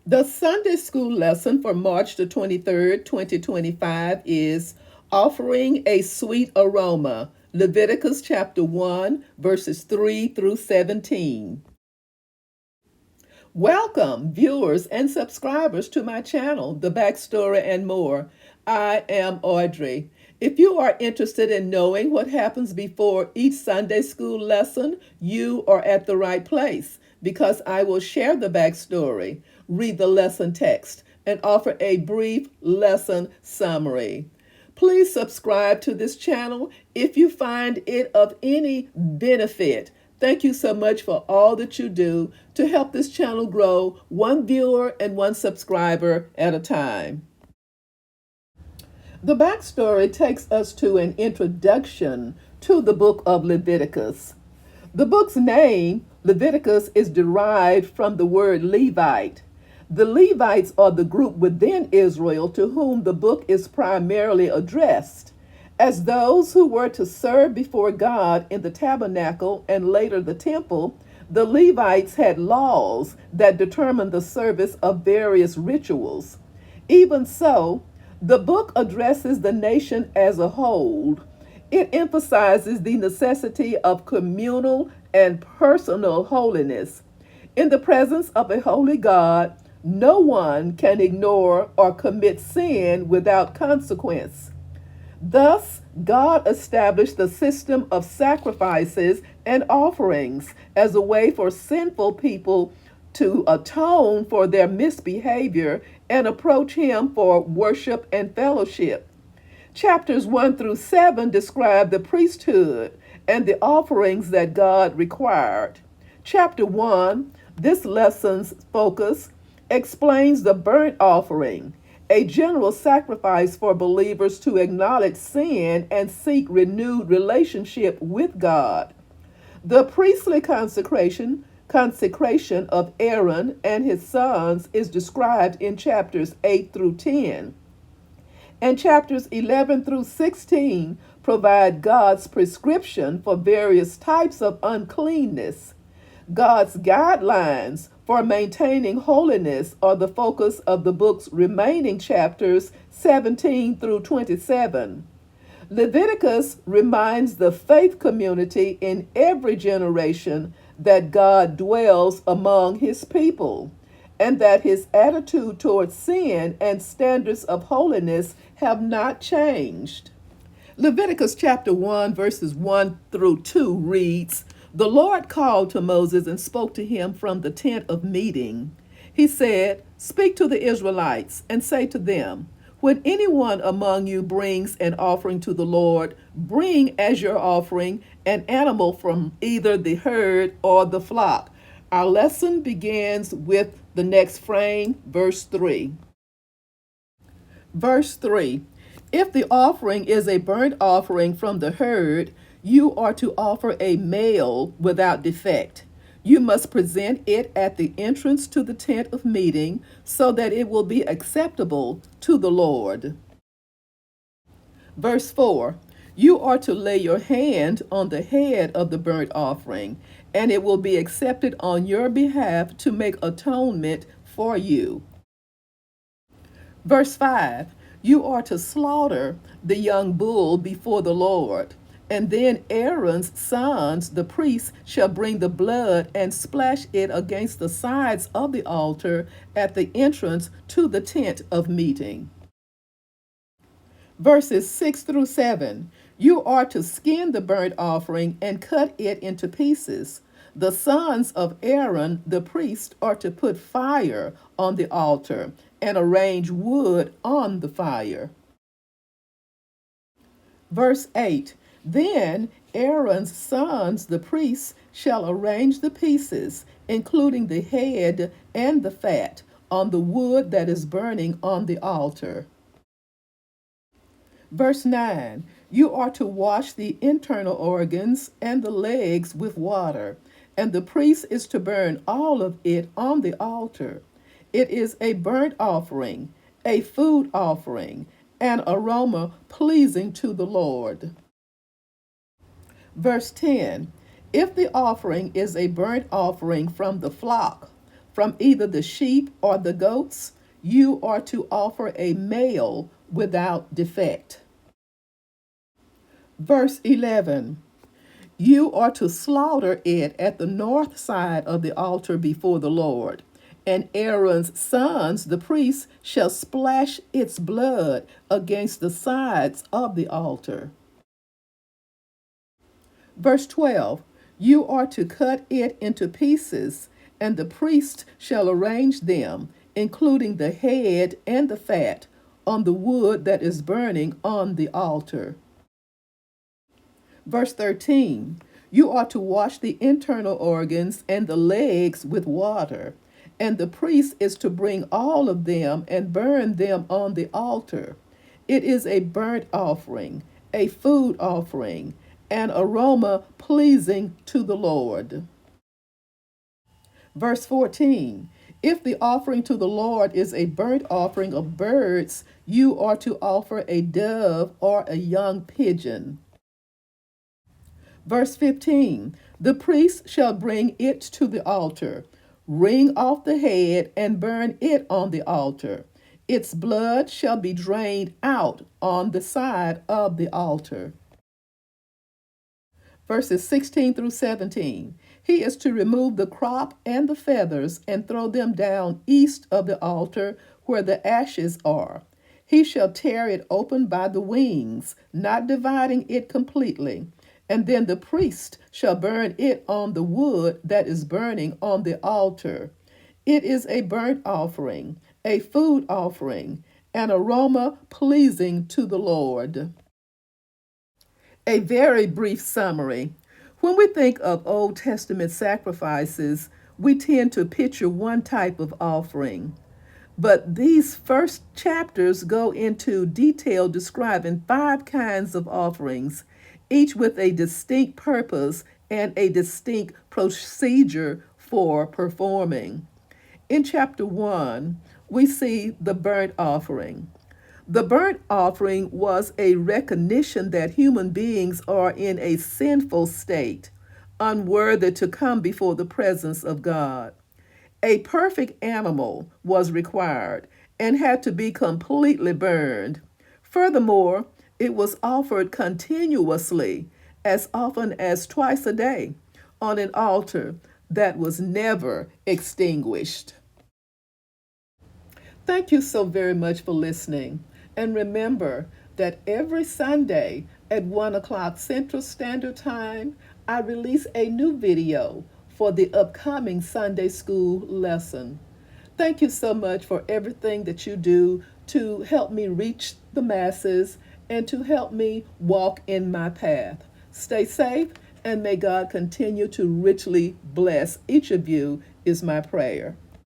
The Sunday school lesson for March the 23rd, 2025 is Offering a Sweet Aroma, Leviticus chapter 1, verses 3 through 17. Welcome, viewers and subscribers to my channel, The Backstory and More. I am Audrey. If you are interested in knowing what happens before each Sunday school lesson, you are at the right place because I will share the backstory, read the lesson text, and offer a brief lesson summary. Please subscribe to this channel if you find it of any benefit. Thank you so much for all that you do to help this channel grow one viewer and one subscriber at a time. The backstory takes us to an introduction to the book of Leviticus. The book's name, Leviticus, is derived from the word Levite. The Levites are the group within Israel to whom the book is primarily addressed. As those who were to serve before God in the tabernacle and later the temple, the Levites had laws that determined the service of various rituals. Even so, the book addresses the nation as a whole. It emphasizes the necessity of communal and personal holiness. In the presence of a holy God, no one can ignore or commit sin without consequence. Thus, God established the system of sacrifices and offerings as a way for sinful people to atone for their misbehavior and approach Him for worship and fellowship. Chapters 1 through 7 describe the priesthood and the offerings that God required. Chapter 1, this lesson's focus, explains the burnt offering, a general sacrifice for believers to acknowledge sin and seek renewed relationship with God. The priestly consecration of Aaron and his sons is described in chapters 8 through 10. And chapters 11 through 16 provide God's prescription for various types of uncleanness. God's guidelines for maintaining holiness are the focus of the book's remaining chapters 17 through 27. Leviticus reminds the faith community in every generation that God dwells among His people and that His attitude towards sin and standards of holiness have not changed. Leviticus chapter 1, verses 1 through 2 reads, "The Lord called to Moses and spoke to him from the tent of meeting. He said, 'Speak to the Israelites and say to them, when anyone among you brings an offering to the Lord, bring as your offering an animal from either the herd or the flock.'" Our lesson begins with the next frame, verse 3. Verse 3. If the offering is a burnt offering from the herd, you are to offer a male without defect. You must present it at the entrance to the tent of meeting so that it will be acceptable to the Lord. Verse 4. You are to lay your hand on the head of the burnt offering, and it will be accepted on your behalf to make atonement for you. Verse 5. You are to slaughter the young bull before the Lord, and then Aaron's sons, the priests, shall bring the blood and splash it against the sides of the altar at the entrance to the tent of meeting. Verses 6 through 7. You are to skin the burnt offering and cut it into pieces. The sons of Aaron, the priest, are to put fire on the altar and arrange wood on the fire. Verse 8. Then Aaron's sons, the priests, shall arrange the pieces, including the head and the fat, on the wood that is burning on the altar. Verse 9. You are to wash the internal organs and the legs with water, and the priest is to burn all of it on the altar. It is a burnt offering, a food offering, an aroma pleasing to the Lord. Verse 10. If the offering is a burnt offering from the flock, From either the sheep or the goats, you are to offer a male without defect. Verse 11. You are to slaughter it at the north side of the altar before the Lord. And Aaron's sons, the priests, shall splash its blood against the sides of the altar. Verse 12. You are to cut it into pieces, and the priest shall arrange them, including the head and the fat, on the wood that is burning on the altar. Verse 13. You are to wash the internal organs and the legs with water, and the priest is to bring all of them and burn them on the altar. It is a burnt offering, a food offering, an aroma pleasing to the Lord. Verse 14. If the offering to the Lord is a burnt offering of birds, you are to offer a dove or a young pigeon. Verse 15. The priest shall bring it to the altar, wring off the head, and burn it on the altar. Its blood shall be drained out on the side of the altar. Verses 16 through 17. He is to remove the crop and the feathers and throw them down east of the altar where the ashes are. He shall tear it open by the wings, not dividing it completely. And then the priest shall burn it on the wood that is burning on the altar. It is a burnt offering, a food offering, an aroma pleasing to the Lord. A very brief summary. When we think of Old Testament sacrifices, we tend to picture one type of offering. But these first chapters go into detail describing 5 kinds of offerings, each with a distinct purpose and a distinct procedure for performing. In chapter 1, we see the burnt offering. The burnt offering was a recognition that human beings are in a sinful state, unworthy to come before the presence of God. A perfect animal was required and had to be completely burned. Furthermore, it was offered continuously, as often as twice a day, on an altar that was never extinguished. Thank you so very much for listening. And remember that every Sunday at 1 o'clock Central Standard Time, I release a new video for the upcoming Sunday school lesson. Thank you so much for everything that you do to help me reach the masses and to help me walk in my path. Stay safe, and may God continue to richly bless each of you, is my prayer.